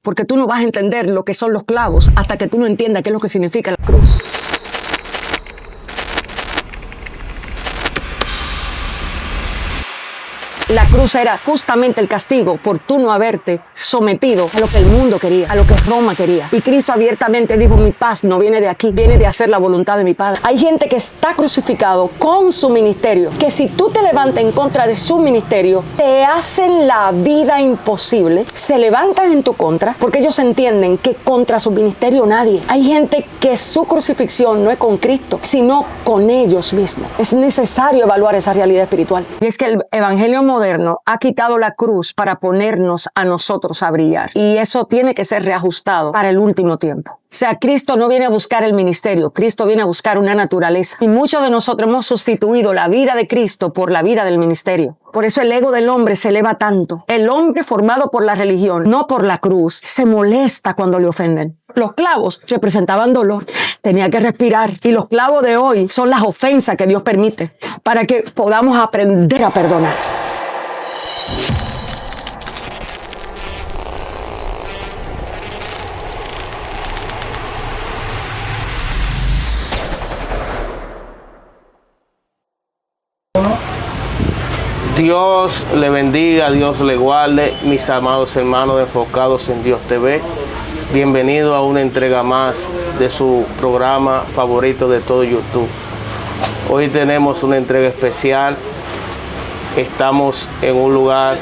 porque tú no vas a entender lo que son los clavos hasta que tú no entiendas qué es lo que significa la cruz. La cruz era justamente el castigo por tú no haberte sometido a lo que el mundo quería, a lo que Roma quería. Y Cristo abiertamente dijo, mi paz no viene de aquí, viene de hacer la voluntad de mi Padre. Hay gente que está crucificado con su ministerio, que si tú te levantas en contra de su ministerio, te hacen la vida imposible, se levantan en tu contra, porque ellos entienden que contra su ministerio nadie. Hay gente que su crucifixión no es con Cristo, sino con ellos mismos. Es necesario evaluar esa realidad espiritual. Y es que el evangelio moderno ha quitado la cruz para ponernos a nosotros a brillar. Y eso tiene que ser reajustado para el último tiempo. O sea, Cristo no viene a buscar el ministerio, Cristo viene a buscar una naturaleza. Y muchos de nosotros hemos sustituido la vida de Cristo por la vida del ministerio. Por eso el ego del hombre se eleva tanto. El hombre formado por la religión, no por la cruz, se molesta cuando le ofenden. Los clavos representaban dolor, tenía que respirar. Y los clavos de hoy son las ofensas que Dios permite para que podamos aprender a perdonar. Dios le bendiga, Dios le guarde, mis amados hermanos enfocados en Dios TV. Bienvenido a una entrega más de su programa favorito de todo YouTube. Hoy tenemos una entrega especial. Estamos en un lugar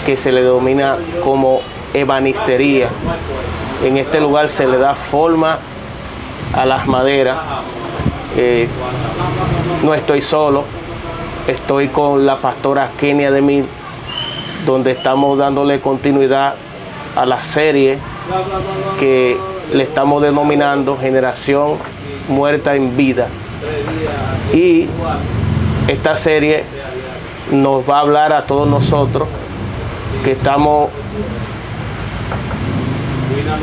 que se le denomina como ebanistería. En este lugar se le da forma a las maderas. No estoy solo. Estoy con la pastora Kenia Demil, donde estamos dándole continuidad a la serie que le estamos denominando Generación Muerta en Vida. Y esta serie nos va a hablar a todos nosotros que estamos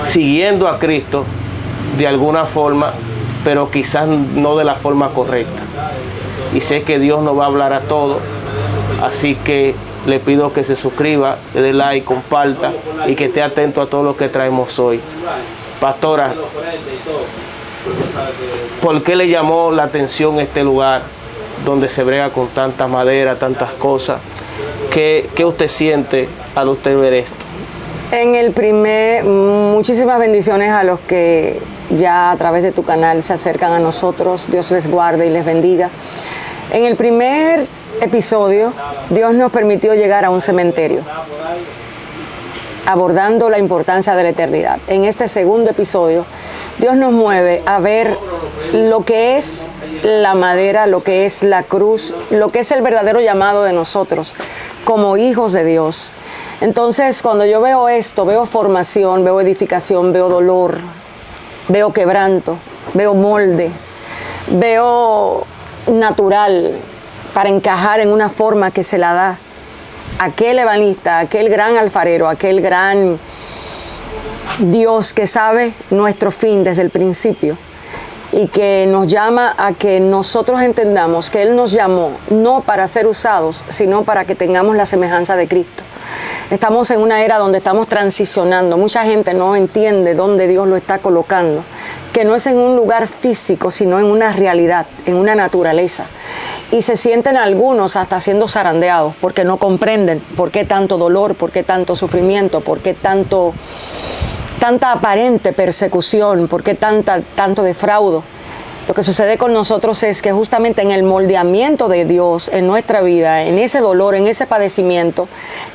siguiendo a Cristo de alguna forma, pero quizás no de la forma correcta. Y sé que Dios nos va a hablar a todos, así que le pido que se suscriba, le dé like, comparta y que esté atento a todo lo que traemos hoy. Pastora, ¿por qué le llamó la atención este lugar donde se brega con tanta madera, tantas cosas? ¿Qué usted siente al usted ver esto? Muchísimas bendiciones a los que ya a través de tu canal se acercan a nosotros. Dios les guarde y les bendiga. En el primer episodio, Dios nos permitió llegar a un cementerio, abordando la importancia de la eternidad. En este segundo episodio, Dios nos mueve a ver lo que es la madera, lo que es la cruz, lo que es el verdadero llamado de nosotros como hijos de Dios. Entonces, cuando yo veo esto, veo formación, veo edificación, veo dolor, veo quebranto, veo molde, veo natural para encajar en una forma que se la da aquel ebanista, aquel gran alfarero, aquel gran Dios que sabe nuestro fin desde el principio y que nos llama a que nosotros entendamos que Él nos llamó no para ser usados, sino para que tengamos la semejanza de Cristo. Estamos en una era donde estamos transicionando. Mucha gente no entiende dónde Dios lo está colocando, que no es en un lugar físico, sino en una realidad, en una naturaleza. Y se sienten algunos hasta siendo zarandeados porque no comprenden por qué tanto dolor, por qué tanto sufrimiento, por qué tanta aparente persecución, por qué tanto defraudo. Lo que sucede con nosotros es que justamente en el moldeamiento de Dios en nuestra vida, en ese dolor, en ese padecimiento,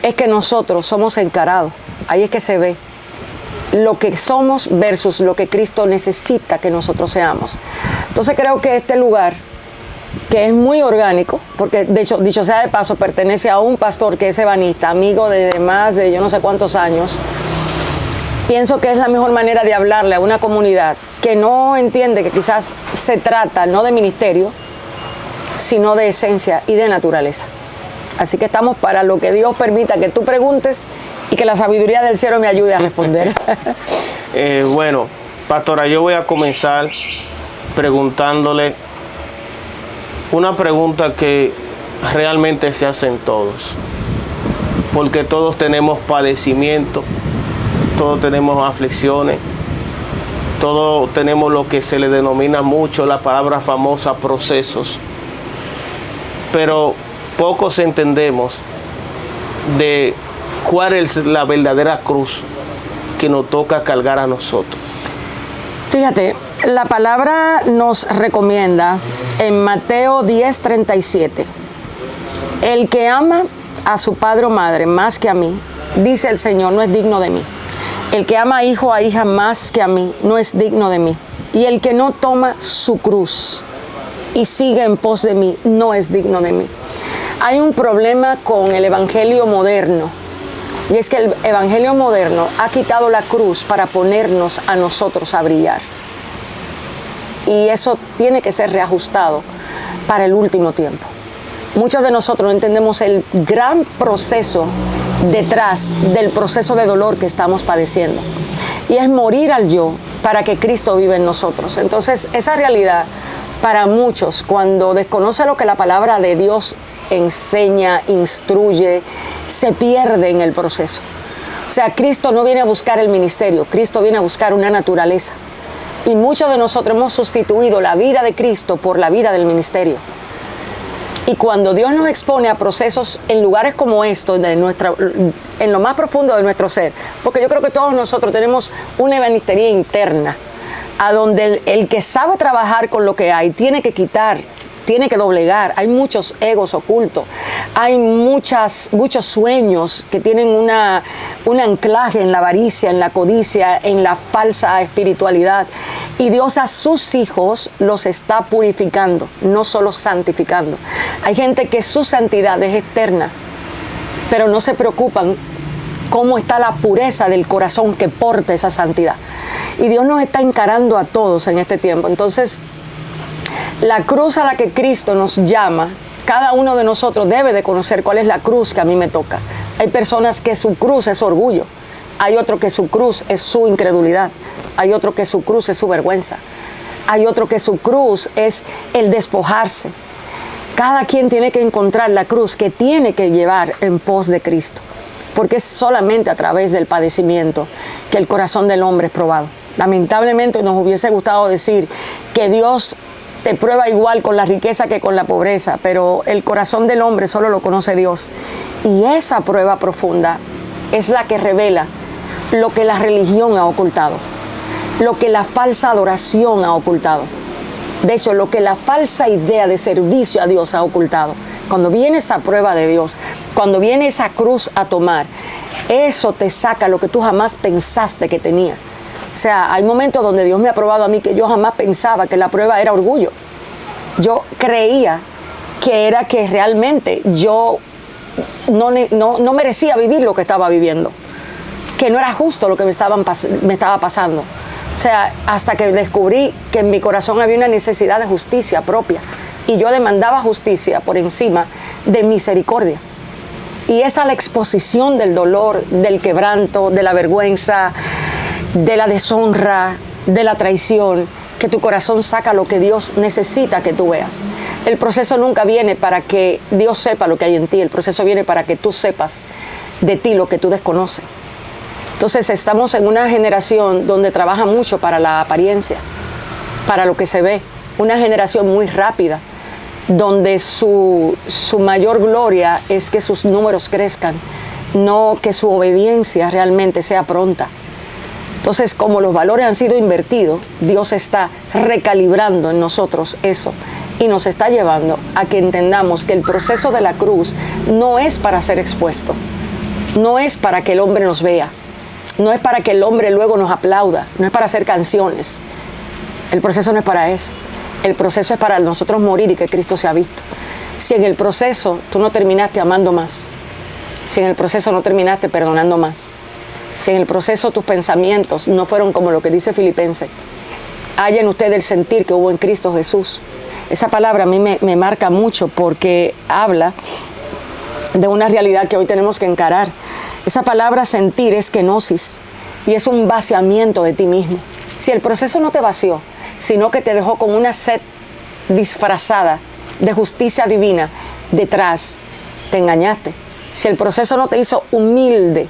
es que nosotros somos encarados. Ahí es que se ve lo que somos versus lo que Cristo necesita que nosotros seamos. Entonces creo que este lugar, que es muy orgánico, porque de hecho, dicho sea de paso, pertenece a un pastor que es ebanista, amigo de más de yo no sé cuántos años, pienso que es la mejor manera de hablarle a una comunidad que no entiende que quizás se trata no de ministerio, sino de esencia y de naturaleza. Así que estamos para lo que Dios permita que tú preguntes y que la sabiduría del cielo me ayude a responder. Bueno, pastora, yo voy a comenzar preguntándole una pregunta que realmente se hacen todos, porque todos tenemos padecimiento, todos tenemos aflicciones, todos tenemos lo que se le denomina mucho la palabra famosa procesos, pero pocos entendemos de cuál es la verdadera cruz que nos toca cargar a nosotros. Fíjate, la palabra nos recomienda en Mateo 10:37, el que ama a su padre o madre más que a mí, dice el Señor, no es digno de mí. El que ama a hijo o a hija más que a mí, no es digno de mí. Y el que no toma su cruz y sigue en pos de mí, no es digno de mí. Hay un problema con el evangelio moderno, y es que el evangelio moderno ha quitado la cruz para ponernos a nosotros a brillar. Y eso tiene que ser reajustado para el último tiempo. Muchos de nosotros no entendemos el gran proceso detrás del proceso de dolor que estamos padeciendo. Y es morir al yo para que Cristo viva en nosotros. Entonces, esa realidad para muchos, cuando desconoce lo que la palabra de Dios enseña, instruye, se pierde en el proceso. O sea, Cristo no viene a buscar el ministerio, Cristo viene a buscar una naturaleza. Y muchos de nosotros hemos sustituido la vida de Cristo por la vida del ministerio. Y cuando Dios nos expone a procesos en lugares como estos, en lo más profundo de nuestro ser, porque yo creo que todos nosotros tenemos una ebanistería interna, a donde el que sabe trabajar con lo que hay tiene que quitar, tiene que doblegar. Hay muchos egos ocultos, hay muchos sueños que tienen un anclaje en la avaricia, en la codicia, en la falsa espiritualidad. Y Dios a sus hijos los está purificando, no solo santificando. Hay gente que su santidad es externa, pero no se preocupan cómo está la pureza del corazón que porta esa santidad. Y Dios nos está encarando a todos en este tiempo. Entonces, la cruz a la que Cristo nos llama, cada uno de nosotros debe de conocer cuál es la cruz que a mí me toca. Hay personas que su cruz es orgullo, hay otro que su cruz es su incredulidad, hay otro que su cruz es su vergüenza, hay otro que su cruz es el despojarse. Cada quien tiene que encontrar la cruz que tiene que llevar en pos de Cristo, porque es solamente a través del padecimiento que el corazón del hombre es probado. Lamentablemente nos hubiese gustado decir que Dios te prueba igual con la riqueza que con la pobreza, pero el corazón del hombre solo lo conoce Dios. Y esa prueba profunda es la que revela lo que la religión ha ocultado, lo que la falsa adoración ha ocultado. De hecho, lo que la falsa idea de servicio a Dios ha ocultado. Cuando viene esa prueba de Dios, cuando viene esa cruz a tomar, eso te saca lo que tú jamás pensaste que tenía. O sea, hay momentos donde Dios me ha probado a mí que yo jamás pensaba que la prueba era orgullo. Yo creía que era que realmente yo no merecía vivir lo que estaba viviendo, que no era justo lo que me estaba pasando. O sea, hasta que descubrí que en mi corazón había una necesidad de justicia propia y yo demandaba justicia por encima de misericordia. Y esa es la exposición del dolor, del quebranto, de la vergüenza, de la deshonra, de la traición, que tu corazón saca lo que Dios necesita que tú veas. El proceso nunca viene para que Dios sepa lo que hay en ti, el proceso viene para que tú sepas de ti lo que tú desconoces. Entonces estamos en una generación donde trabaja mucho para la apariencia, para lo que se ve, una generación muy rápida, donde su mayor gloria es que sus números crezcan, no que su obediencia realmente sea pronta. Entonces, como los valores han sido invertidos, Dios está recalibrando en nosotros eso y nos está llevando a que entendamos que el proceso de la cruz no es para ser expuesto, no es para que el hombre nos vea, no es para que el hombre luego nos aplauda, no es para hacer canciones. El proceso no es para eso. El proceso es para nosotros morir y que Cristo sea visto. Si en el proceso tú no terminaste amando más, si en el proceso no terminaste perdonando más, si en el proceso tus pensamientos no fueron como lo que dice Filipenses, haya en usted el sentir que hubo en Cristo Jesús. Esa palabra a mí me marca mucho porque habla de una realidad que hoy tenemos que encarar. Esa palabra sentir es kenosis y es un vaciamiento de ti mismo. Si el proceso no te vació, sino que te dejó con una sed disfrazada de justicia divina detrás, te engañaste. Si el proceso no te hizo humilde,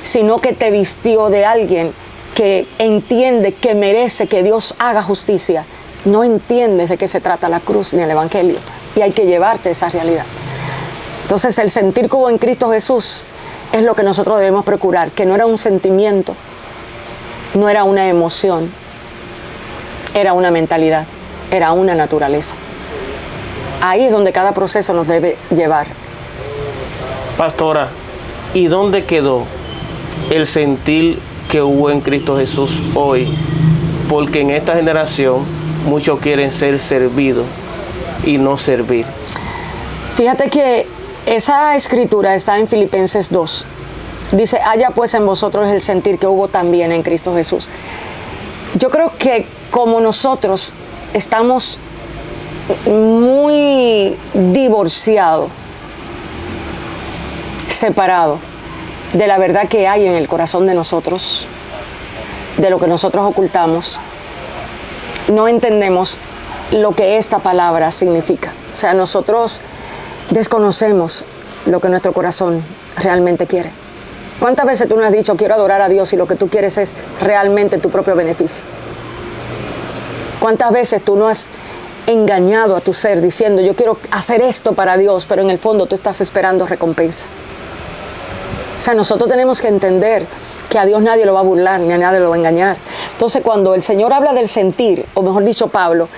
sino que te vistió de alguien que entiende que merece que Dios haga justicia. No entiendes de qué se trata la cruz ni el evangelio, y hay que llevarte esa realidad. Entonces el sentir que hubo en Cristo Jesús es lo que nosotros debemos procurar, que no era un sentimiento, no era una emoción, era una mentalidad, era una naturaleza. Ahí es donde cada proceso nos debe llevar. Pastora, ¿y dónde quedó el sentir que hubo en Cristo Jesús hoy? Porque en esta generación muchos quieren ser servidos y no servir. Fíjate que esa escritura está en Filipenses 2. Dice, haya pues en vosotros el sentir que hubo también en Cristo Jesús. Yo creo que como nosotros estamos muy divorciados, separados de la verdad que hay en el corazón de nosotros, de lo que nosotros ocultamos, no entendemos lo que esta palabra significa. O sea, nosotros desconocemos lo que nuestro corazón realmente quiere. ¿Cuántas veces tú no has dicho, quiero adorar a Dios, y lo que tú quieres es realmente tu propio beneficio? ¿Cuántas veces tú no has engañado a tu ser diciendo, yo quiero hacer esto para Dios, pero en el fondo tú estás esperando recompensa? O sea, nosotros tenemos que entender que a Dios nadie lo va a burlar, ni a nadie lo va a engañar. Entonces, cuando el Señor habla del sentir, o mejor dicho, Pablo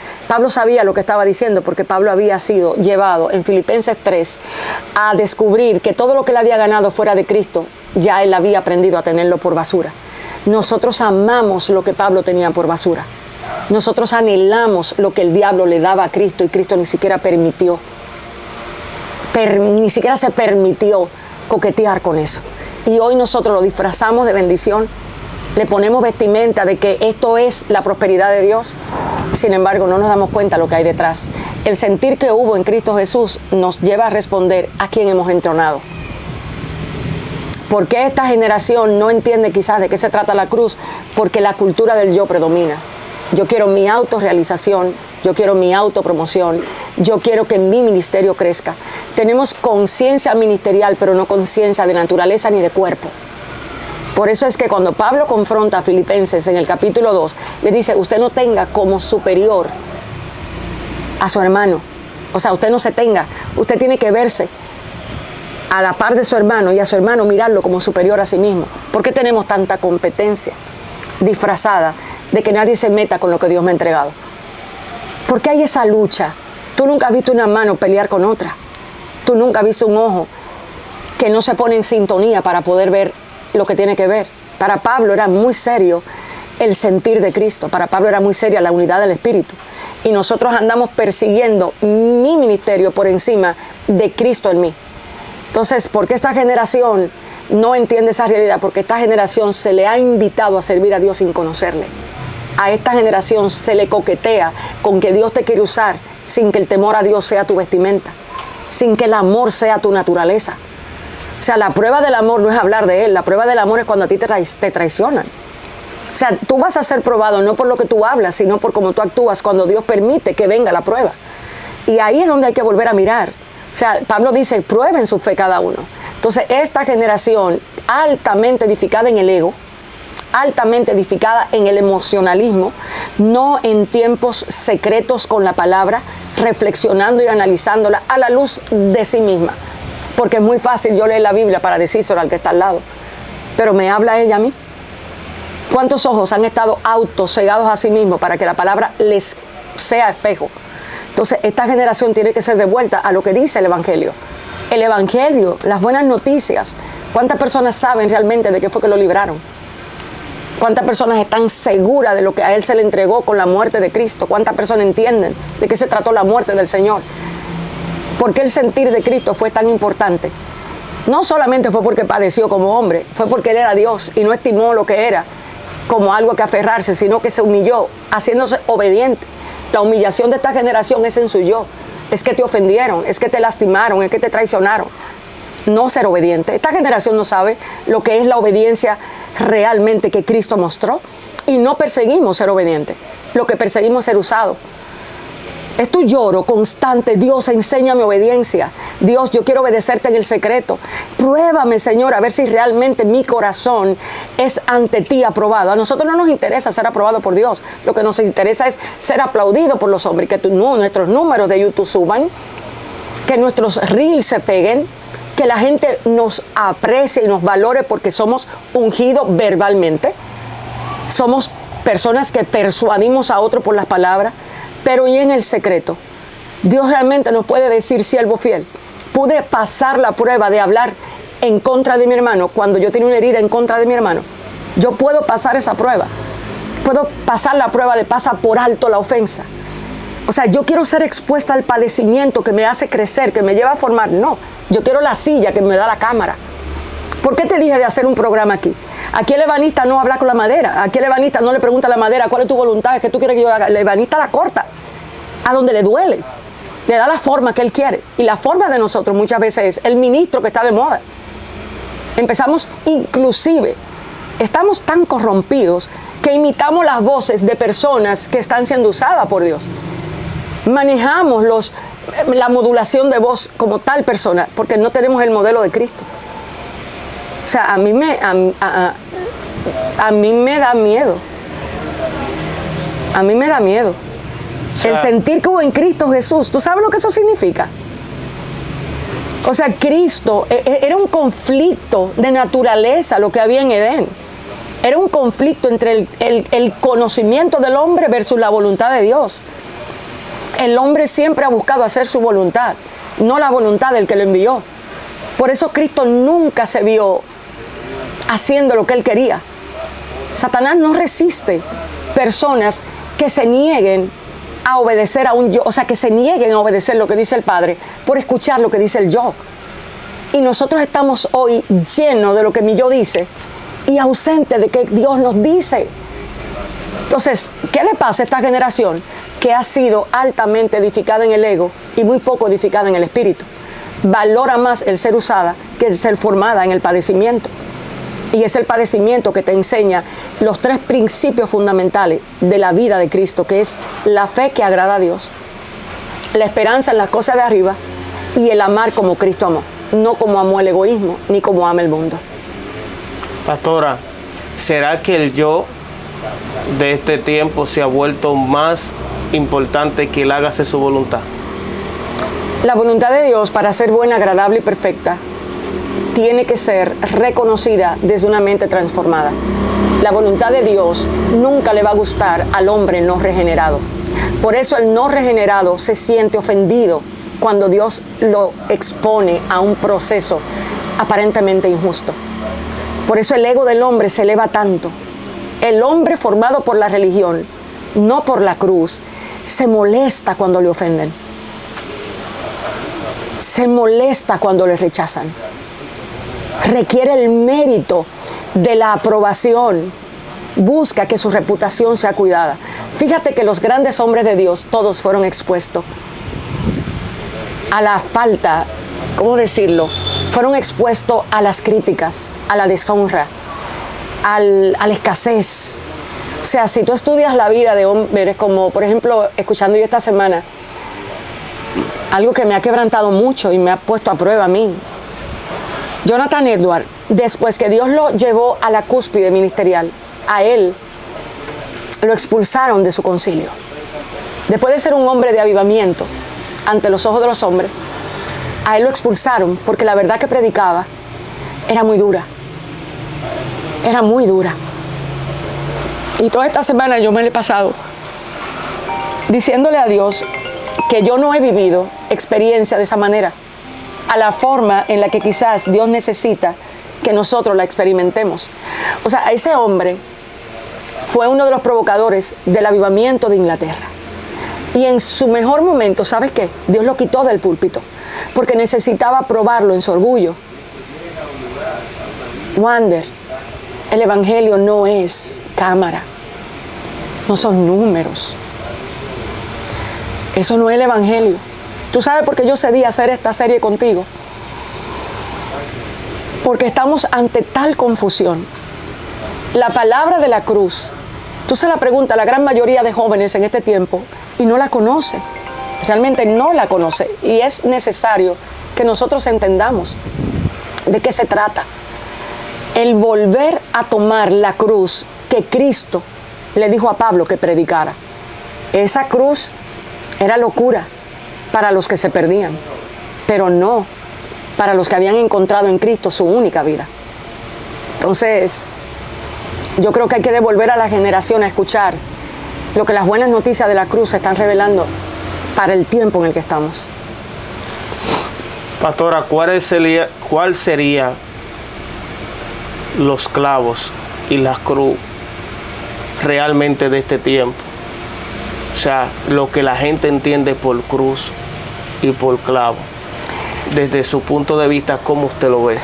sabía lo que estaba diciendo, porque Pablo había sido llevado en Filipenses 3 a descubrir que todo lo que él había ganado fuera de Cristo, ya él había aprendido a tenerlo por basura. Nosotros amamos lo que Pablo tenía por basura. Nosotros anhelamos lo que el diablo le daba a Cristo, y Cristo ni siquiera permitió. Ni siquiera se permitió coquetear con eso. Y hoy nosotros lo disfrazamos de bendición, le ponemos vestimenta de que esto es la prosperidad de Dios. Sin embargo, no nos damos cuenta lo que hay detrás. El sentir que hubo en Cristo Jesús nos lleva a responder a quién hemos entronado. ¿Por qué esta generación no entiende quizás de qué se trata la cruz? Porque la cultura del yo predomina. Yo quiero mi autorrealización, yo quiero mi autopromoción, yo quiero que mi ministerio crezca. Tenemos conciencia ministerial, pero no conciencia de naturaleza ni de cuerpo. Por eso es que cuando Pablo confronta a Filipenses en el capítulo 2, le dice, usted no tenga como superior a su hermano. O sea, usted no se tenga, usted tiene que verse a la par de su hermano, y a su hermano mirarlo como superior a sí mismo. ¿Por qué tenemos tanta competencia disfrazada de que nadie se meta con lo que Dios me ha entregado? ¿Por qué hay esa lucha? Tú nunca has visto una mano pelear con otra. Tú nunca has visto un ojo que no se pone en sintonía para poder ver lo que tiene que ver. Para Pablo era muy serio el sentir de Cristo. Para Pablo era muy seria la unidad del Espíritu. Y nosotros andamos persiguiendo mi ministerio por encima de Cristo en mí. Entonces, ¿por qué esta generación no entiende esa realidad? Porque esta generación se le ha invitado a servir a Dios sin conocerle. A esta generación se le coquetea con que Dios te quiere usar sin que el temor a Dios sea tu vestimenta, sin que el amor sea tu naturaleza. O sea, la prueba del amor no es hablar de Él, la prueba del amor es cuando a ti te traicionan. O sea, tú vas a ser probado no por lo que tú hablas, sino por cómo tú actúas cuando Dios permite que venga la prueba. Y ahí es donde hay que volver a mirar. O sea, Pablo dice, prueben su fe cada uno. Entonces, esta generación altamente edificada en el ego, altamente edificada en el emocionalismo, no en tiempos secretos con la palabra, reflexionando y analizándola a la luz de sí misma. Porque es muy fácil yo leer la Biblia para decírselo al que está al lado, pero ¿me habla ella a mí? ¿Cuántos ojos han estado autocegados a sí mismos para que la palabra les sea espejo? Entonces, esta generación tiene que ser devuelta a lo que dice el Evangelio. El Evangelio, las buenas noticias. ¿Cuántas personas saben realmente de qué fue que lo libraron? ¿Cuántas personas están seguras de lo que a Él se le entregó con la muerte de Cristo? ¿Cuántas personas entienden de qué se trató la muerte del Señor? ¿Por qué el sentir de Cristo fue tan importante? No solamente fue porque padeció como hombre, fue porque Él era Dios y no estimó lo que era como algo que aferrarse, sino que se humilló, haciéndose obediente. La humillación de esta generación es en su yo. Es que te ofendieron, es que te lastimaron, es que te traicionaron. No ser obediente. Esta generación no sabe lo que es la obediencia realmente que Cristo mostró. Y no perseguimos ser obedientes. Lo que perseguimos es ser usado. Es tu lloro constante. Dios, enséñame obediencia. Dios, yo quiero obedecerte en el secreto. Pruébame, Señor, a ver si realmente mi corazón es ante ti aprobado. A nosotros no nos interesa ser aprobado por Dios. Lo que nos interesa es ser aplaudido por los hombres. Que nuestros números de YouTube suban. Que nuestros reels se peguen. Que la gente nos aprecie y nos valore porque somos ungidos verbalmente. Somos personas que persuadimos a otro por las palabras. Pero y en el secreto, Dios realmente nos puede decir, siervo fiel, pude pasar la prueba de hablar en contra de mi hermano cuando yo tenía una herida en contra de mi hermano. Yo puedo pasar esa prueba. Puedo pasar la prueba de pasar por alto la ofensa. O sea, yo quiero ser expuesta al padecimiento que me hace crecer, que me lleva a formar. No, yo quiero la silla que me da la cámara. ¿Por qué te dije de hacer un programa aquí? Aquí el ebanista no habla con la madera. Aquí el ebanista no le pregunta a la madera cuál es tu voluntad, es que tú quieres que yo haga. El ebanista la corta a donde le duele. Le da la forma que él quiere. Y la forma de nosotros muchas veces es el ministro que está de moda. Empezamos inclusive, estamos tan corrompidos que imitamos las voces de personas que están siendo usadas por Dios. Manejamos la modulación de voz como tal persona porque no tenemos el modelo de Cristo. O sea, a mí me da miedo. A mí me da miedo. O sea, el sentir que hubo en Cristo Jesús. ¿Tú sabes lo que eso significa? O sea, Cristo era un conflicto de naturaleza lo que había en Edén. Era un conflicto entre el conocimiento del hombre versus la voluntad de Dios. El hombre siempre ha buscado hacer su voluntad, no la voluntad del que lo envió. Por eso Cristo nunca se vio haciendo lo que él quería. Satanás no resiste personas que se nieguen a obedecer a un yo, o sea, que se nieguen a obedecer lo que dice el Padre por escuchar lo que dice el yo. Y nosotros estamos hoy llenos de lo que mi yo dice y ausente de que Dios nos dice. Entonces, ¿qué le pasa a esta generación que ha sido altamente edificada en el ego y muy poco edificada en el espíritu? Valora más el ser usada que el ser formada en el padecimiento. Y es el padecimiento que te enseña los 3 principios fundamentales de la vida de Cristo, que es la fe que agrada a Dios, la esperanza en las cosas de arriba y el amar como Cristo amó, no como amó el egoísmo ni como ama el mundo. Pastora, ¿será que el yo de este tiempo se ha vuelto más importante que él hágase su voluntad? La voluntad de Dios, para ser buena, agradable y perfecta, tiene que ser reconocida desde una mente transformada. La voluntad de Dios nunca le va a gustar al hombre no regenerado. Por eso el no regenerado se siente ofendido cuando Dios lo expone a un proceso aparentemente injusto. Por eso el ego del hombre se eleva tanto. El hombre formado por la religión, no por la cruz, se molesta cuando le ofenden. Se molesta cuando le rechazan. Requiere el mérito de la aprobación. Busca que su reputación sea cuidada. Fíjate que los grandes hombres de Dios, todos fueron expuestos a la falta, ¿cómo decirlo? Fueron expuestos a las críticas, a la deshonra, a la escasez. O sea, si tú estudias la vida de hombres, como por ejemplo, escuchando yo esta semana, algo que me ha quebrantado mucho y me ha puesto a prueba a mí. Jonathan Edwards, después que Dios lo llevó a la cúspide ministerial, a él lo expulsaron de su concilio. Después de ser un hombre de avivamiento ante los ojos de los hombres, a él lo expulsaron porque la verdad que predicaba era muy dura. Era muy dura. Y toda esta semana yo me la he pasado diciéndole a Dios que yo no he vivido experiencia de esa manera, a la forma en la que quizás Dios necesita que nosotros la experimentemos. O sea, ese hombre fue uno de los provocadores del avivamiento de Inglaterra. Y en su mejor momento, ¿sabes qué? Dios lo quitó del púlpito, porque necesitaba probarlo en su orgullo. Wander, el evangelio no es cámara, no son números. Eso no es el evangelio. ¿Tú sabes por qué yo cedí a hacer esta serie contigo? Porque estamos ante tal confusión. La palabra de la cruz, tú se la preguntas a la gran mayoría de jóvenes en este tiempo y no la conoce. realmente no la conoce. Y es necesario que nosotros entendamos de qué se trata. El volver a tomar la cruz que Cristo le dijo a Pablo que predicara. Esa cruz era locura para los que se perdían, pero no para los que habían encontrado en Cristo su única vida. Entonces, yo creo que hay que devolver a la generación a escuchar lo que las buenas noticias de la cruz están revelando para el tiempo en el que estamos. Pastora, ¿cuál sería los clavos y la cruz realmente de este tiempo? O sea, lo que la gente entiende por cruz y por clavo. Desde su punto de vista, ¿cómo usted lo ve?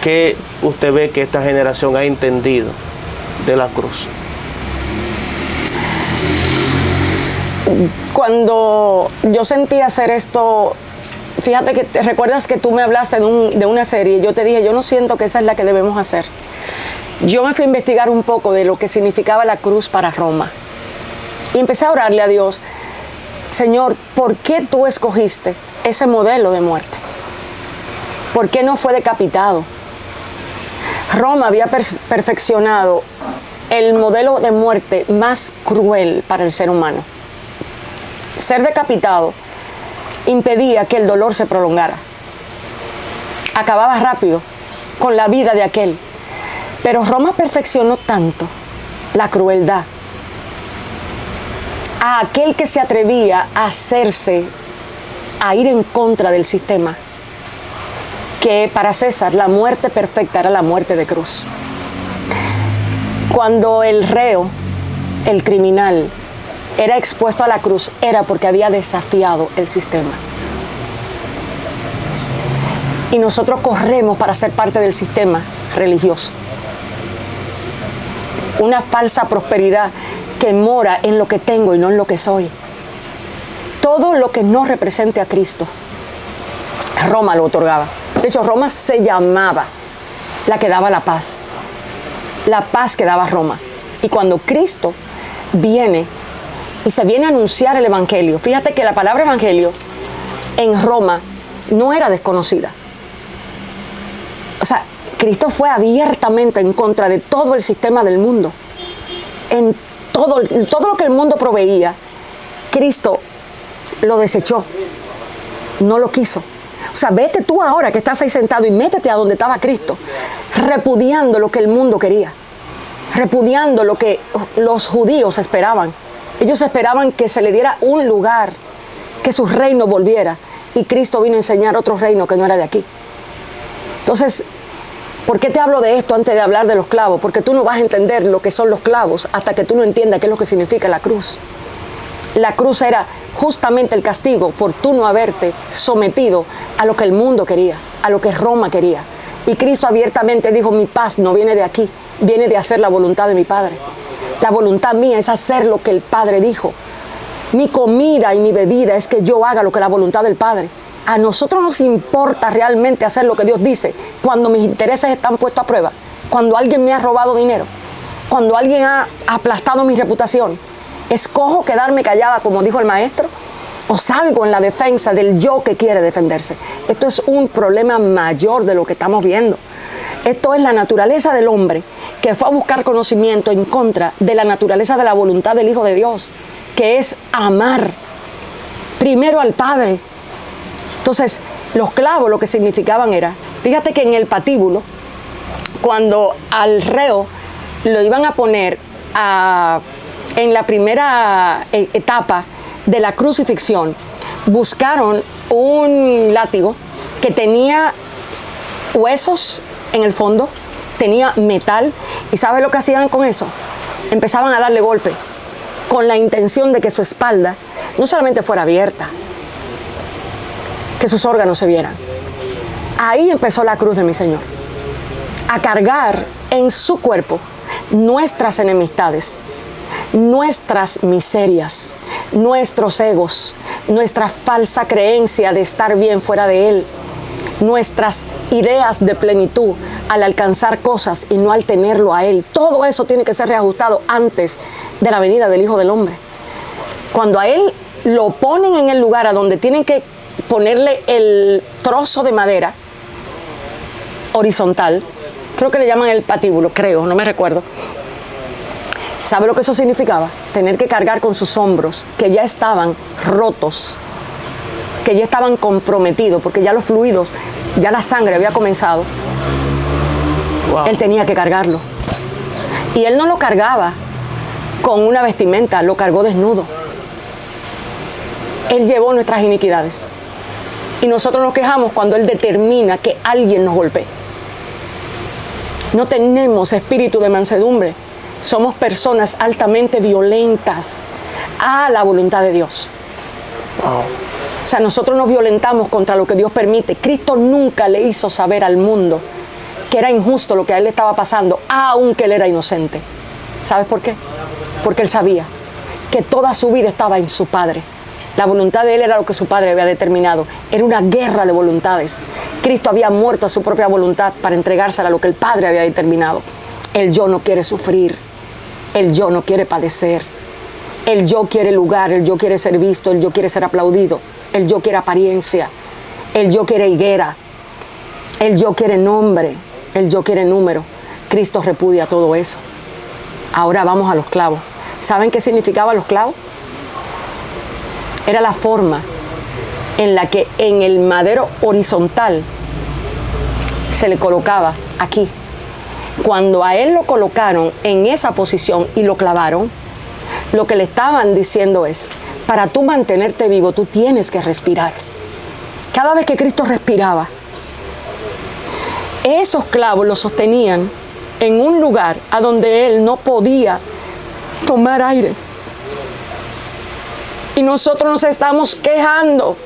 ¿Qué usted ve que esta generación ha entendido de la cruz? Cuando yo sentí hacer esto, fíjate que te recuerdas que tú me hablaste de una serie. Yo te dije, yo no siento que esa es la que debemos hacer. Yo me fui a investigar un poco de lo que significaba la cruz para Roma. Y empecé a orarle a Dios, Señor, ¿por qué tú escogiste ese modelo de muerte? ¿Por qué no fue decapitado? Roma había perfeccionado el modelo de muerte más cruel para el ser humano. Ser decapitado impedía que el dolor se prolongara. Acababa rápido con la vida de aquel. Pero Roma perfeccionó tanto la crueldad a aquel que se atrevía a a ir en contra del sistema, que para César la muerte perfecta era la muerte de cruz. Cuando el reo, el criminal, era expuesto a la cruz, era porque había desafiado el sistema. Y nosotros corremos para ser parte del sistema religioso. Una falsa prosperidad que mora en lo que tengo y no en lo que soy. Todo lo que no represente a Cristo, Roma lo otorgaba. De hecho, Roma se llamaba la que daba la paz que daba Roma. Y cuando Cristo viene y se viene a anunciar el evangelio, fíjate que la palabra evangelio en Roma no era desconocida. O sea, Cristo fue abiertamente en contra de todo el sistema del mundo. En todo lo que el mundo proveía, Cristo lo desechó, no lo quiso. O sea, vete tú ahora que estás ahí sentado y métete a donde estaba Cristo, repudiando lo que el mundo quería, repudiando lo que los judíos esperaban. Ellos esperaban que se le diera un lugar, que su reino volviera, y Cristo vino a enseñar otro reino que no era de aquí. Entonces, ¿por qué te hablo de esto antes de hablar de los clavos? Porque tú no vas a entender lo que son los clavos hasta que tú no entiendas qué es lo que significa la cruz. La cruz era justamente el castigo por tú no haberte sometido a lo que el mundo quería, a lo que Roma quería. Y Cristo abiertamente dijo, mi paz no viene de aquí, viene de hacer la voluntad de mi Padre. La voluntad mía es hacer lo que el Padre dijo. Mi comida y mi bebida es que yo haga lo que la voluntad del Padre. A nosotros nos importa realmente hacer lo que Dios dice cuando mis intereses están puestos a prueba, cuando alguien me ha robado dinero, cuando alguien ha aplastado mi reputación. ¿Escojo quedarme callada, como dijo el maestro, o salgo en la defensa del yo que quiere defenderse? Esto es un problema mayor de lo que estamos viendo. Esto es la naturaleza del hombre que fue a buscar conocimiento en contra de la naturaleza de la voluntad del Hijo de Dios, que es amar primero al Padre. Entonces, los clavos lo que significaban era, fíjate que en el patíbulo, cuando al reo lo iban a poner en la primera etapa de la crucifixión, buscaron un látigo que tenía huesos en el fondo, tenía metal, y ¿sabes lo que hacían con eso? Empezaban a darle golpe, con la intención de que su espalda no solamente fuera abierta, que sus órganos se vieran. Ahí empezó la cruz de mi Señor, a cargar en su cuerpo nuestras enemistades, nuestras miserias, nuestros egos, nuestra falsa creencia de estar bien fuera de Él, nuestras ideas de plenitud al alcanzar cosas y no al tenerlo a Él. Todo eso tiene que ser reajustado antes de la venida del Hijo del Hombre. Cuando a Él lo ponen en el lugar a donde tienen que ponerle el trozo de madera horizontal, creo que le llaman el patíbulo, creo, no me recuerdo. ¿Sabe lo que eso significaba? Tener que cargar con sus hombros, que ya estaban rotos, que ya estaban comprometidos, porque ya los fluidos, ya la sangre había comenzado. Wow. Él tenía que cargarlo. Y él no lo cargaba con una vestimenta, lo cargó desnudo. Él llevó nuestras iniquidades. Y nosotros nos quejamos cuando Él determina que alguien nos golpee. No tenemos espíritu de mansedumbre. Somos personas altamente violentas a la voluntad de Dios. Wow. O sea, nosotros nos violentamos contra lo que Dios permite. Cristo nunca le hizo saber al mundo que era injusto lo que a Él le estaba pasando, aunque Él era inocente. ¿Sabes por qué? Porque Él sabía que toda su vida estaba en su Padre. La voluntad de Él era lo que su Padre había determinado. Era una guerra de voluntades. Cristo había muerto a su propia voluntad para entregársela a lo que el Padre había determinado. El yo no quiere sufrir. El yo no quiere padecer. El yo quiere lugar. El yo quiere ser visto. El yo quiere ser aplaudido. El yo quiere apariencia. El yo quiere higuera. El yo quiere nombre. El yo quiere número. Cristo repudia todo eso. Ahora vamos a los clavos. ¿Saben qué significaban los clavos? Era la forma en la que en el madero horizontal se le colocaba aquí. Cuando a él lo colocaron en esa posición y lo clavaron, lo que le estaban diciendo es, para tú mantenerte vivo, tú tienes que respirar. Cada vez que Cristo respiraba, esos clavos lo sostenían en un lugar a donde él no podía tomar aire. Y nosotros nos estamos quejando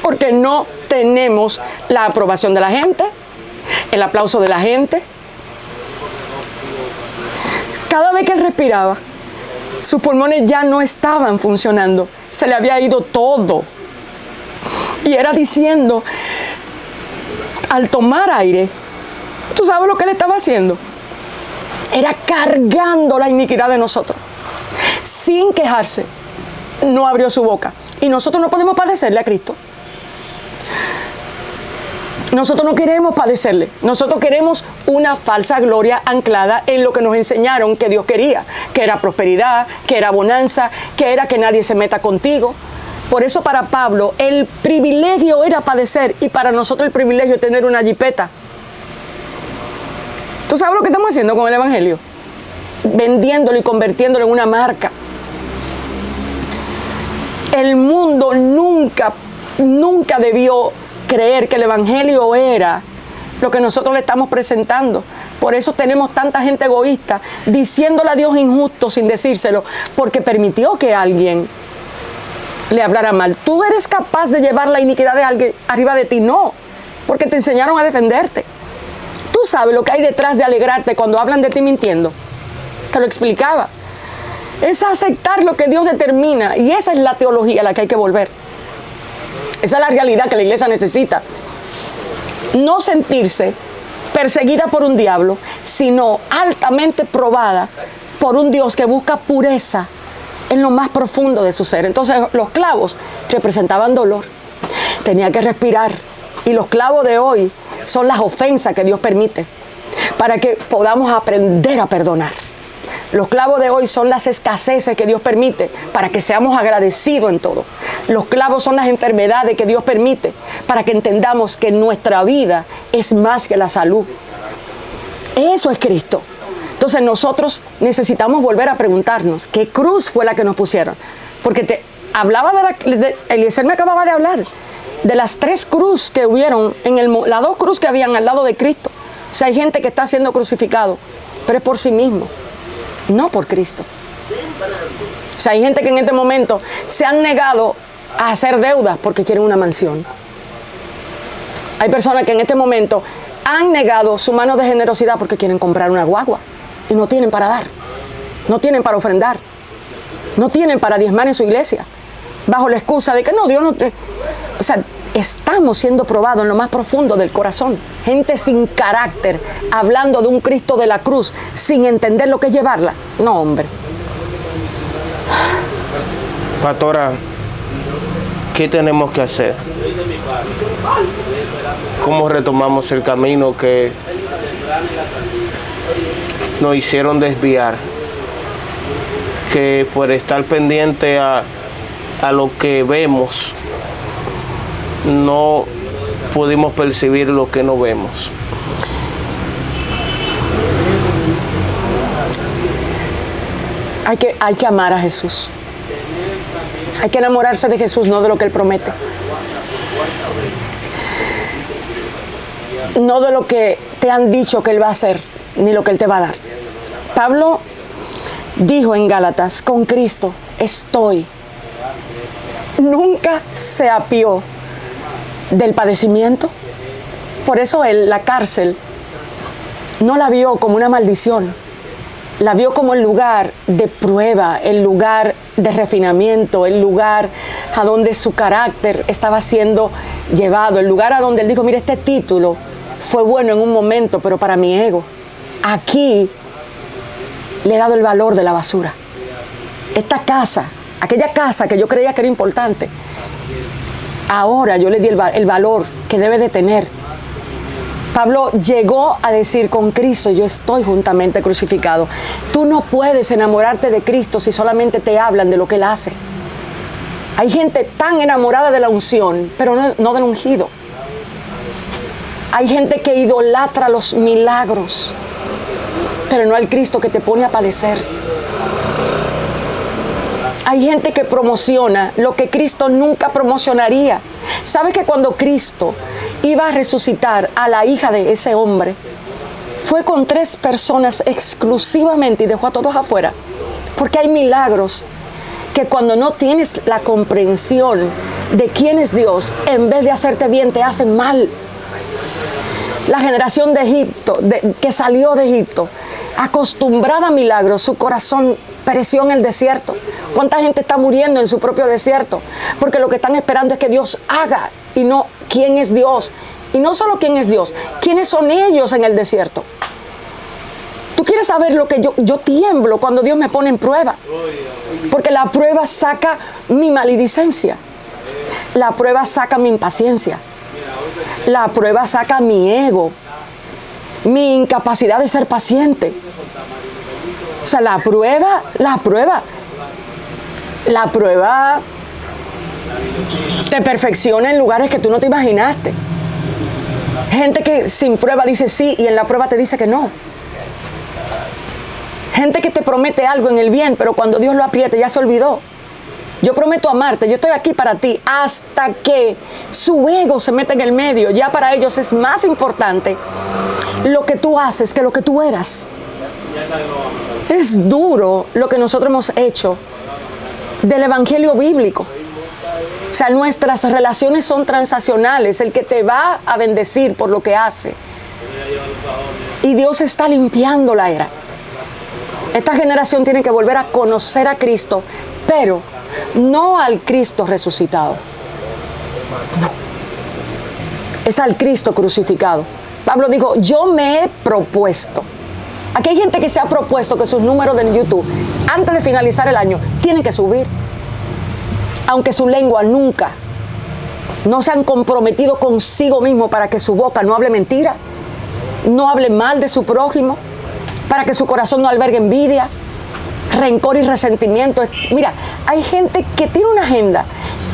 porque no tenemos la aprobación de la gente, el aplauso de la gente. Cada vez que él respiraba, sus pulmones ya no estaban funcionando. Se le había ido todo. Y era diciendo, al tomar aire, ¿tú sabes lo que él estaba haciendo? Era cargando la iniquidad de nosotros. Sin quejarse, no abrió su boca. Y nosotros no podemos padecerle a Cristo. Nosotros no queremos padecerle. Nosotros queremos una falsa gloria anclada en lo que nos enseñaron que Dios quería, que era prosperidad, que era bonanza, que era que nadie se meta contigo. Por eso para Pablo el privilegio era padecer y para nosotros el privilegio es tener una jipeta. ¿Tú sabes lo que estamos haciendo con el Evangelio? Vendiéndolo y convirtiéndolo en una marca. El mundo nunca debió creer que el Evangelio era lo que nosotros le estamos presentando. Por eso tenemos tanta gente egoísta diciéndole a Dios injusto sin decírselo, porque permitió que alguien le hablara mal. ¿Tú eres capaz de llevar la iniquidad de alguien arriba de ti? No, porque te enseñaron a defenderte. ¿Tú sabes lo que hay detrás de alegrarte cuando hablan de ti mintiendo? Te lo explicaba. Es aceptar lo que Dios determina, y esa es la teología a la que hay que volver. Esa es la realidad que la iglesia necesita. No sentirse perseguida por un diablo, sino altamente probada por un Dios que busca pureza en lo más profundo de su ser. Entonces los clavos representaban dolor. Tenía que respirar. Y los clavos de hoy son las ofensas que Dios permite para que podamos aprender a perdonar. Los clavos de hoy son las escaseces que Dios permite para que seamos agradecidos en todo. Los clavos son las enfermedades que Dios permite para que entendamos que nuestra vida es más que la salud. Eso es Cristo. Entonces nosotros necesitamos volver a preguntarnos qué cruz fue la que nos pusieron. Porque Eliezer me acababa de hablar de las 3 cruces que hubieron, las 2 cruces que habían al lado de Cristo. O sea, hay gente que está siendo crucificado, pero es por sí mismo, no por Cristo. O sea, hay gente que en este momento se han negado a hacer deudas porque quieren una mansión. Hay personas que en este momento han negado su mano de generosidad porque quieren comprar una guagua y no tienen para dar, no tienen para ofrendar, no tienen para diezmar en su iglesia, bajo la excusa de que no, Dios no... O sea, estamos siendo probados en lo más profundo del corazón. Gente sin carácter, hablando de un Cristo de la cruz, sin entender lo que es llevarla. No, hombre. Pastora, ¿qué tenemos que hacer? ¿Cómo retomamos el camino que nos hicieron desviar? Que por estar pendiente a lo que vemos, no pudimos percibir lo que no vemos. Hay que amar a Jesús. Hay que enamorarse de Jesús, no de lo que Él promete. No de lo que te han dicho que Él va a hacer, ni lo que Él te va a dar. Pablo dijo en Gálatas, con Cristo estoy. Nunca se apió del padecimiento. Por eso él, la cárcel, no la vio como una maldición. La vio como el lugar de prueba, el lugar de refinamiento, el lugar a donde su carácter estaba siendo llevado, el lugar a donde él dijo, mira, este título fue bueno en un momento, pero para mi ego, aquí le he dado el valor de la basura. Esta casa, aquella casa que yo creía que era importante, ahora yo le di el valor que debe de tener. Pablo llegó a decir, con Cristo yo estoy juntamente crucificado. Tú no puedes enamorarte de Cristo si solamente te hablan de lo que Él hace. Hay gente tan enamorada de la unción, pero no del ungido. Hay gente que idolatra los milagros, pero no al Cristo que te pone a padecer. Hay gente que promociona lo que Cristo nunca promocionaría. ¿Sabes que cuando Cristo iba a resucitar a la hija de ese hombre, fue con 3 personas exclusivamente y dejó a todos afuera? Porque hay milagros que cuando no tienes la comprensión de quién es Dios, en vez de hacerte bien, te hacen mal. La generación de Egipto, que salió de Egipto, acostumbrada a milagros, su corazón pereció en el desierto. ¿Cuánta gente está muriendo en su propio desierto? Porque lo que están esperando es que Dios haga y no quién es Dios. Y no solo quién es Dios, quiénes son ellos en el desierto. Tú quieres saber lo que yo tiemblo cuando Dios me pone en prueba. Porque la prueba saca mi maledicencia. La prueba saca mi impaciencia. La prueba saca mi ego. Mi incapacidad de ser paciente. O sea, la prueba te perfecciona en lugares que tú no te imaginaste. Gente que sin prueba dice sí y en la prueba te dice que no. Gente que te promete algo en el bien, pero cuando Dios lo apriete ya se olvidó. Yo prometo amarte, yo estoy aquí para ti, hasta que su ego se mete en el medio. Ya para ellos es más importante lo que tú haces que lo que tú eras. Es duro lo que nosotros hemos hecho del evangelio bíblico. O sea, nuestras relaciones son transaccionales. El que te va a bendecir por lo que hace. Y Dios está limpiando la era. Esta generación tiene que volver a conocer a Cristo, pero no al Cristo resucitado. No. Es al Cristo crucificado. Pablo dijo, yo me he propuesto. Aquí hay gente que se ha propuesto que sus números de YouTube, antes de finalizar el año, tienen que subir. Aunque su lengua nunca, no se han comprometido consigo mismo para que su boca no hable mentira, no hable mal de su prójimo, para que su corazón no albergue envidia, rencor y resentimiento. Mira, hay gente que tiene una agenda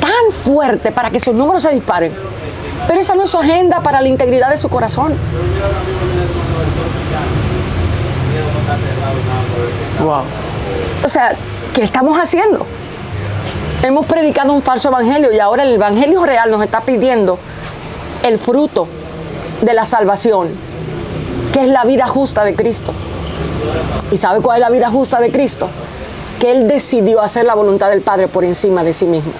tan fuerte para que sus números se disparen, pero esa no es su agenda para la integridad de su corazón. Wow. O sea, ¿qué estamos haciendo? Hemos predicado un falso evangelio y ahora el evangelio real nos está pidiendo el fruto de la salvación, que es la vida justa de Cristo. ¿Y sabe cuál es la vida justa de Cristo? Que Él decidió hacer la voluntad del Padre por encima de sí mismo.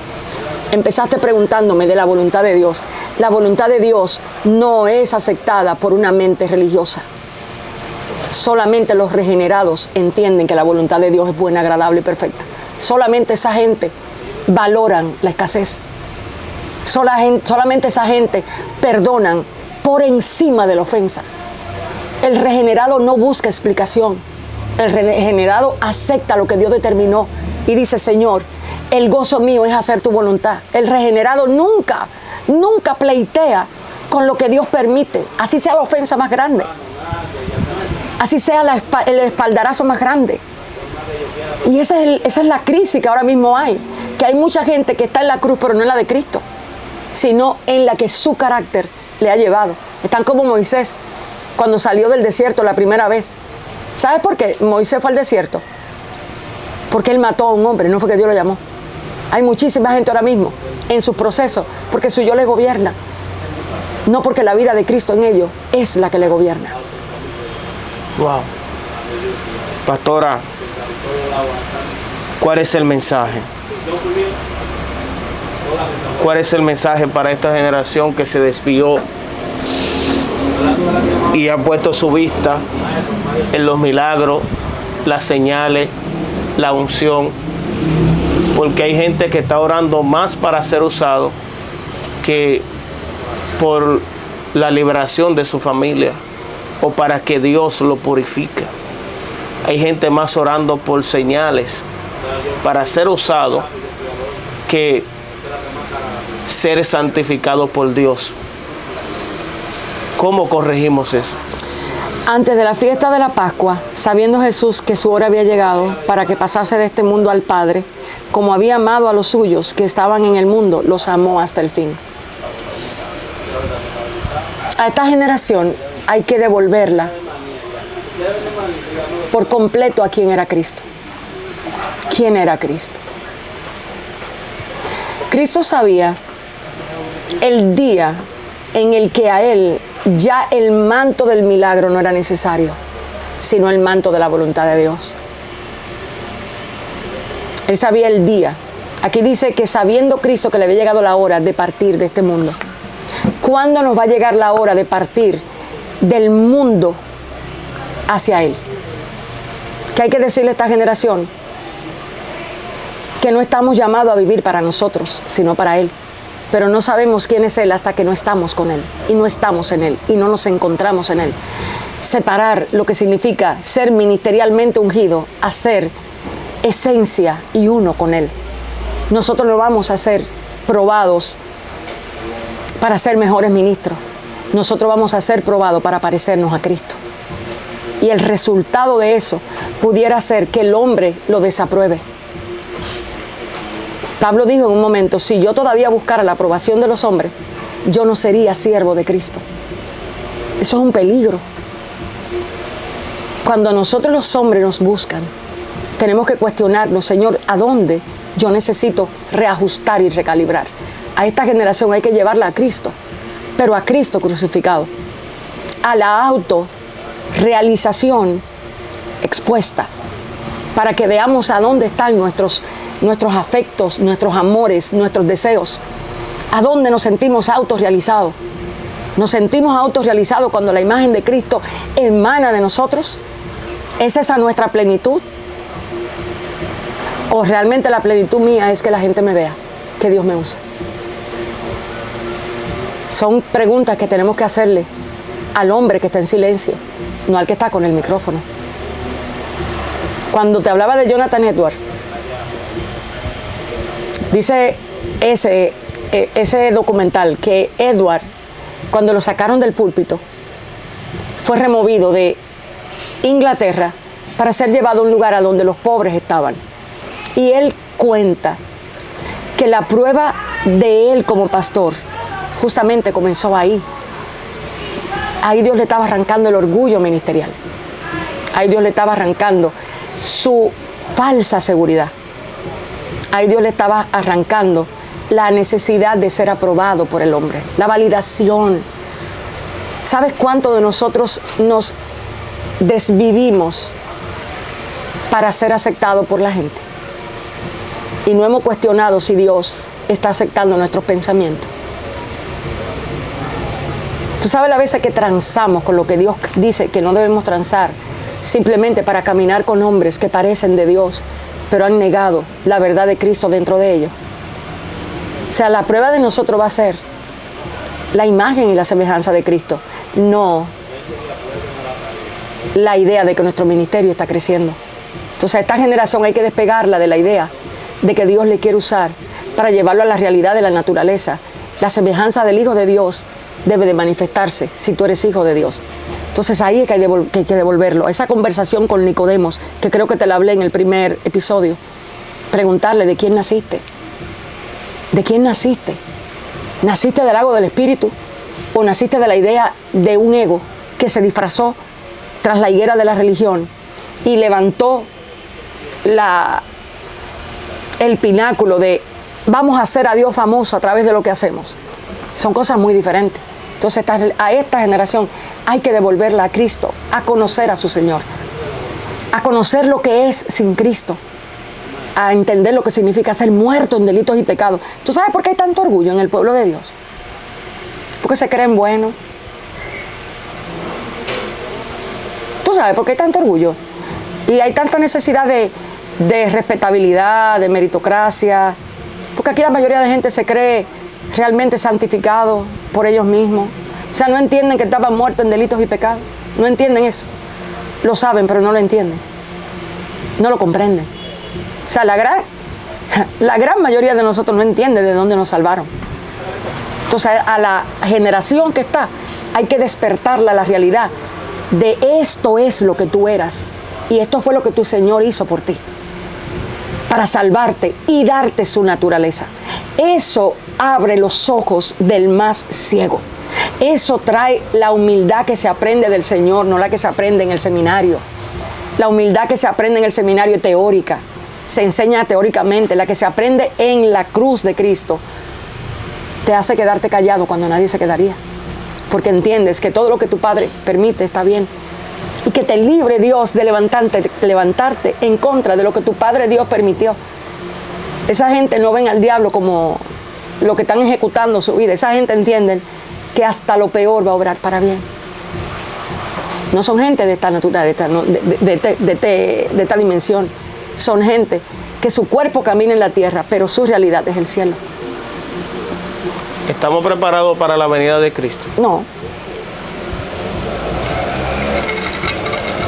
Empezaste preguntándome de la voluntad de Dios. La voluntad de Dios no es aceptada por una mente religiosa. Solamente los regenerados entienden que la voluntad de Dios es buena, agradable y perfecta. Solamente esa gente valoran la escasez. Solamente esa gente perdonan por encima de la ofensa. El regenerado no busca explicación. El regenerado acepta lo que Dios determinó y dice, Señor, El gozo mío es hacer tu voluntad. El regenerado nunca pleitea con lo que Dios permite. Así sea la ofensa más grande. Así sea el espaldarazo más grande. Y esa es la crisis que ahora mismo hay. Que hay mucha gente que está en la cruz, pero no en la de Cristo, sino en la que su carácter le ha llevado. Están como Moisés cuando salió del desierto la primera vez. ¿Sabes por qué Moisés fue al desierto? Porque él mató a un hombre, no fue que Dios lo llamó. Hay muchísima gente ahora mismo en sus procesos porque su yo le gobierna. No porque la vida de Cristo en ellos es la que le gobierna. Wow. Pastora, ¿cuál es el mensaje? ¿Cuál es el mensaje para esta generación que se desvió y ha puesto su vista en los milagros, las señales, la unción? Porque hay gente que está orando más para ser usado que por la liberación de su familia o para que Dios lo purifique. Hay gente más orando por señales para ser usado que ser santificado por Dios. ¿Cómo corregimos eso? Antes de la fiesta de la Pascua, sabiendo Jesús que su hora había llegado para que pasase de este mundo al Padre, como había amado a los suyos que estaban en el mundo, los amó hasta el fin. A esta generación hay que devolverla por completo a quien era Cristo. ¿Quién era Cristo? Cristo sabía el día en el que a Él ya el manto del milagro no era necesario, sino el manto de la voluntad de Dios. Él sabía el día. Aquí dice que sabiendo Cristo que le había llegado la hora de partir de este mundo. ¿Cuándo nos va a llegar la hora de partir del mundo hacia Él? ¿Qué hay que decirle a esta generación? Que no estamos llamados a vivir para nosotros, sino para Él. Pero no sabemos quién es Él hasta que no estamos con Él, y no estamos en Él, y no nos encontramos en Él. Separar lo que significa ser ministerialmente ungido a ser esencia y uno con Él. Nosotros no vamos a ser probados para ser mejores ministros. Nosotros vamos a ser probados para parecernos a Cristo. Y el resultado de eso pudiera ser que el hombre lo desapruebe. Pablo dijo en un momento, si yo todavía buscara la aprobación de los hombres, yo no sería siervo de Cristo. Eso es un peligro. Cuando nosotros los hombres nos buscan, tenemos que cuestionarnos, Señor, ¿a dónde yo necesito reajustar y recalibrar? A esta generación hay que llevarla a Cristo, pero a Cristo crucificado, a la autorrealización expuesta, para que veamos a dónde están nuestros afectos, nuestros amores, nuestros deseos, a dónde nos sentimos autorrealizados. ¿Nos sentimos autorrealizados cuando la imagen de Cristo emana de nosotros? ¿Es esa nuestra plenitud? ¿O realmente la plenitud mía es que la gente me vea, que Dios me usa? Son preguntas que tenemos que hacerle al hombre que está en silencio, no al que está con el micrófono. Cuando te hablaba de Jonathan Edwards, dice ese documental que Edward, cuando lo sacaron del púlpito, fue removido de Inglaterra para ser llevado a un lugar a donde los pobres estaban. Y él cuenta que la prueba de él como pastor justamente comenzó ahí. Ahí Dios le estaba arrancando el orgullo ministerial. Ahí Dios le estaba arrancando su falsa seguridad. Ahí Dios le estaba arrancando la necesidad de ser aprobado por el hombre, la validación. ¿Sabes cuánto de nosotros nos desvivimos para ser aceptados por la gente? Y no hemos cuestionado si Dios está aceptando nuestros pensamientos. Tú sabes las veces que transamos con lo que Dios dice que no debemos transar, simplemente para caminar con hombres que parecen de Dios, pero han negado la verdad de Cristo dentro de ellos. O sea, la prueba de nosotros va a ser la imagen y la semejanza de Cristo, no la idea de que nuestro ministerio está creciendo. Entonces a esta generación hay que despegarla de la idea de que Dios le quiere usar para llevarlo a la realidad de la naturaleza. La semejanza del Hijo de Dios debe de manifestarse si tú eres hijo de Dios. Entonces ahí es que hay que devolverlo. Esa conversación con Nicodemos, que creo que te la hablé en el primer episodio, preguntarle: ¿de quién naciste? ¿De quién naciste? ¿Naciste del lago del Espíritu o naciste de la idea de un ego que se disfrazó tras la higuera de la religión y levantó el pináculo de vamos a hacer a Dios famoso a través de lo que hacemos? Son cosas muy diferentes. Entonces a esta generación hay que devolverla a Cristo, a conocer a su Señor, a conocer lo que es sin Cristo, a entender lo que significa ser muerto en delitos y pecados. ¿Tú sabes por qué hay tanto orgullo en el pueblo de Dios? Porque se creen buenos. ¿Tú sabes por qué hay tanto orgullo? Y hay tanta necesidad de respetabilidad, de meritocracia, porque aquí la mayoría de gente se cree realmente santificado por ellos mismos. O sea, no entienden que estaban muertos en delitos y pecados. No entienden eso. Lo saben, pero no lo entienden. No lo comprenden. O sea, la gran mayoría de nosotros no entiende de dónde nos salvaron. Entonces, a la generación que está, hay que despertarla a la realidad de esto es lo que tú eras. Y esto fue lo que tu Señor hizo por ti, para salvarte y darte su naturaleza. Eso abre los ojos del más ciego. Eso trae la humildad que se aprende del Señor, no la que se aprende en el seminario. La humildad que se aprende en el seminario es teórica, se enseña teóricamente. La que se aprende en la cruz de Cristo te hace quedarte callado cuando nadie se quedaría, porque entiendes que todo lo que tu Padre permite está bien, y que te libre Dios de levantarte en contra de lo que tu Padre Dios permitió. Esa gente no ven al diablo como lo que están ejecutando su vida. Esa gente entiende que hasta lo peor va a obrar para bien. No son gente de esta naturaleza, de esta dimensión. Son gente que su cuerpo camina en la tierra, pero su realidad es el cielo. ¿Estamos preparados para la venida de Cristo? No.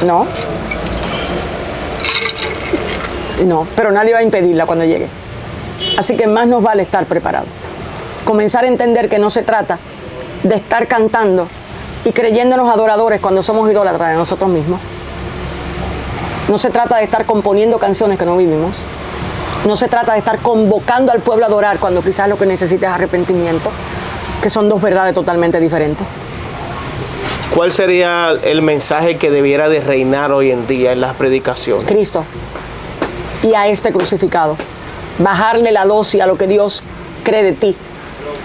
No. No, pero nadie va a impedirla cuando llegue. Así que más nos vale estar preparados. Comenzar a entender que no se trata de estar cantando y creyéndonos adoradores cuando somos idólatras de nosotros mismos. No se trata de estar componiendo canciones que no vivimos. No se trata de estar convocando al pueblo a adorar cuando quizás lo que necesita es arrepentimiento, que son dos verdades totalmente diferentes. ¿Cuál sería el mensaje que debiera de reinar hoy en día en las predicaciones? Cristo y a este crucificado. Bajarle la dosis a lo que Dios cree de ti,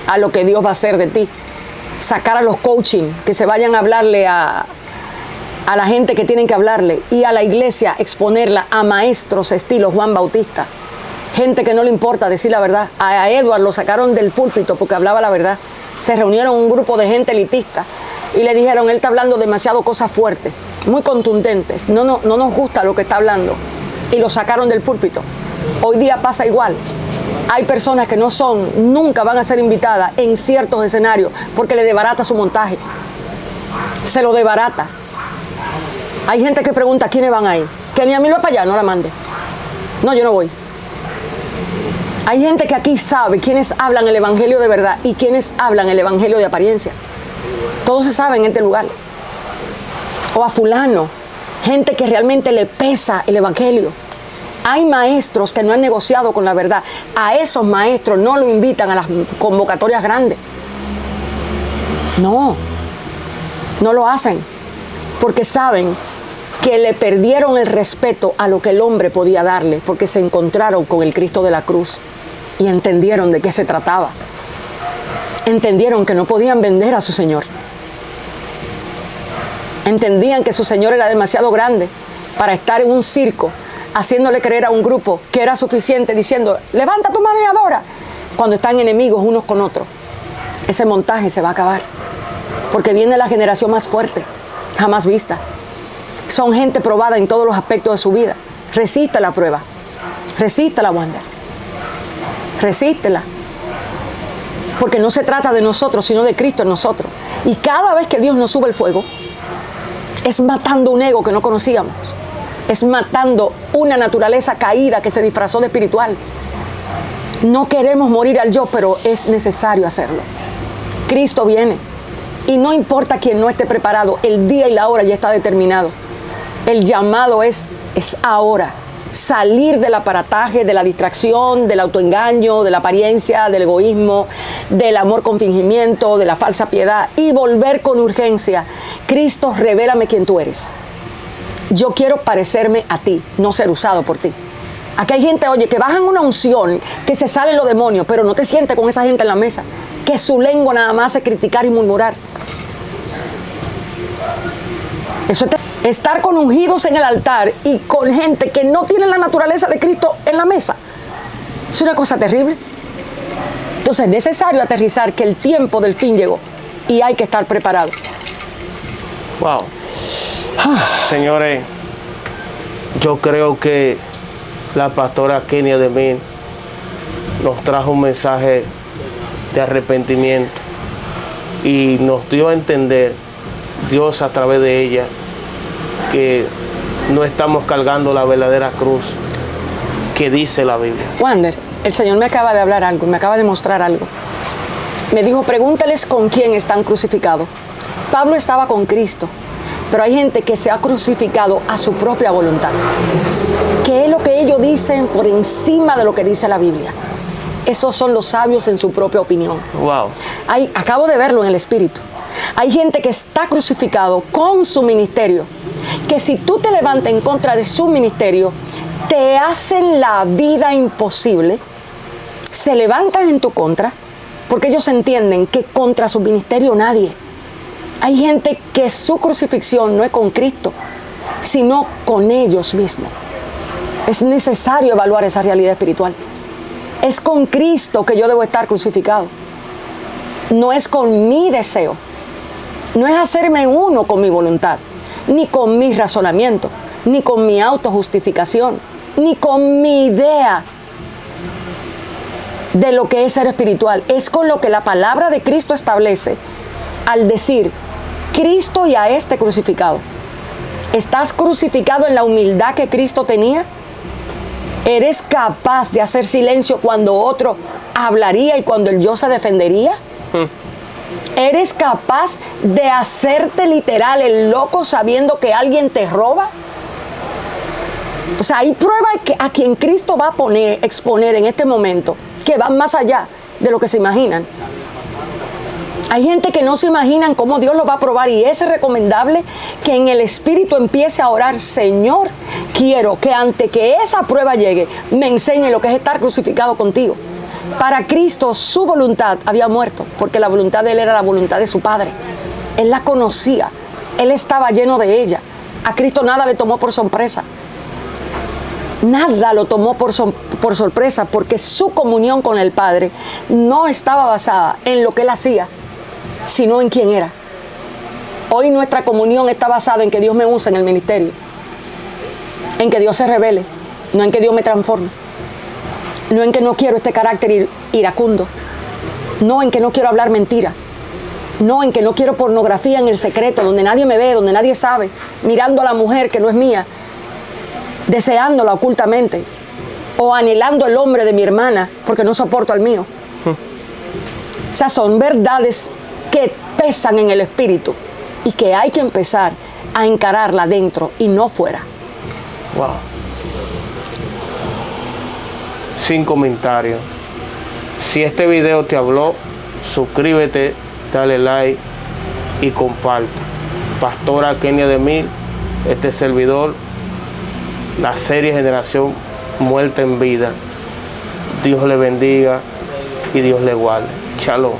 a lo que Dios va a hacer de ti. Sacar a los coaching que se vayan a hablarle a la gente que tienen que hablarle, y a la iglesia exponerla a maestros estilo Juan Bautista. Gente que no le importa decir la verdad. A Edward lo sacaron del púlpito porque hablaba la verdad. Se reunieron un grupo de gente elitista y le dijeron: él está hablando demasiado cosas fuertes, muy contundentes, no nos gusta lo que está hablando, y lo sacaron del púlpito. Hoy día pasa igual. Hay personas que nunca van a ser invitadas en ciertos escenarios porque le desbarata su montaje, se lo desbarata. Hay gente que pregunta: ¿quiénes van ahí? Que ni a mí lo para allá, no la mande. No, yo no voy. Hay gente que aquí sabe quiénes hablan el evangelio de verdad y quiénes hablan el evangelio de apariencia. Todo se sabe en este lugar. O a fulano, gente que realmente le pesa el evangelio. Hay maestros que no han negociado con la verdad. A esos maestros no lo invitan a las convocatorias grandes. No lo hacen, porque saben que le perdieron el respeto a lo que el hombre podía darle, porque se encontraron con el Cristo de la cruz y entendieron de qué se trataba. Entendieron que no podían vender a su Señor. Entendían que su Señor era demasiado grande para estar en un circo haciéndole creer a un grupo que era suficiente, diciendo: levanta tu mano y adora, cuando están enemigos unos con otros. Ese montaje se va a acabar, porque viene la generación más fuerte jamás vista. Son gente probada en todos los aspectos de su vida. Resiste la prueba. Resístela, Wander. Resístela. Porque no se trata de nosotros, sino de Cristo en nosotros. Y cada vez que Dios nos sube el fuego, es matando un ego que no conocíamos. Es matando una naturaleza caída que se disfrazó de espiritual. No queremos morir al yo, pero es necesario hacerlo. Cristo viene y no importa quién no esté preparado, el día y la hora ya está determinado. El llamado es ahora. Salir del aparataje, de la distracción, del autoengaño, de la apariencia, del egoísmo, del amor con fingimiento, de la falsa piedad y volver con urgencia. Cristo, revélame quién tú eres. Yo quiero parecerme a ti, no ser usado por ti. Aquí hay gente, oye, que bajan una unción, que se salen los demonios, pero no te sientes con esa gente en la mesa, que su lengua nada más es criticar y murmurar. Eso es estar con ungidos en el altar y con gente que no tiene la naturaleza de Cristo en la mesa. Es una cosa terrible. Entonces es necesario aterrizar que el tiempo del fin llegó y hay que estar preparado. Wow. Señores, yo creo que la pastora Kenia DeMille nos trajo un mensaje de arrepentimiento y nos dio a entender, Dios a través de ella, que no estamos cargando la verdadera cruz que dice la Biblia. Wander, el Señor me acaba de hablar algo, me acaba de mostrar algo. Me dijo, pregúntales con quién están crucificados. Pablo estaba con Cristo, pero hay gente que se ha crucificado a su propia voluntad. ¿Qué es lo que ellos dicen por encima de lo que dice la Biblia? Esos son los sabios en su propia opinión. Wow. Acabo de verlo en el Espíritu. Hay gente que está crucificado con su ministerio, que si tú te levantas en contra de su ministerio, te hacen la vida imposible, se levantan en tu contra, porque ellos entienden que contra su ministerio nadie. Hay gente que su crucifixión no es con Cristo, sino con ellos mismos. Es necesario evaluar esa realidad espiritual. Es con Cristo que yo debo estar crucificado. No es con mi deseo. No es hacerme uno con mi voluntad, ni con mi razonamiento, ni con mi autojustificación, ni con mi idea de lo que es ser espiritual. Es con lo que la palabra de Cristo establece al decir, Cristo y a este crucificado. ¿Estás crucificado en la humildad que Cristo tenía? ¿Eres capaz de hacer silencio cuando otro hablaría y cuando el yo se defendería? ¿Eres capaz de hacerte literal el loco sabiendo que alguien te roba? O sea, hay pruebas a quien Cristo va a exponer en este momento que van más allá de lo que se imaginan. Hay gente que no se imaginan cómo Dios lo va a probar y es recomendable que en el Espíritu empiece a orar, Señor, quiero que antes que esa prueba llegue, me enseñe lo que es estar crucificado contigo. Para Cristo su voluntad había muerto, porque la voluntad de Él era la voluntad de su Padre. Él la conocía, Él estaba lleno de ella. A Cristo nada le tomó por sorpresa. Nada lo tomó por sorpresa, porque su comunión con el Padre no estaba basada en lo que Él hacía, sino en quién era. Hoy nuestra comunión está basada en que Dios me use en el ministerio, en que Dios se revele, no en que Dios me transforme, no en que no quiero este carácter iracundo, no en que no quiero hablar mentira, no en que no quiero pornografía en el secreto, donde nadie me ve, donde nadie sabe, mirando a la mujer que no es mía, deseándola ocultamente, o anhelando el hombre de mi hermana porque no soporto al mío. O sea, son verdades que pesan en el espíritu y que hay que empezar a encararla dentro y no fuera. Wow. Sin comentarios. Si este video te habló, suscríbete, dale like y comparte. Pastora Kenia DeMille, este servidor, la serie Generación Muerta en Vida. Dios le bendiga y Dios le guarde. Shalom.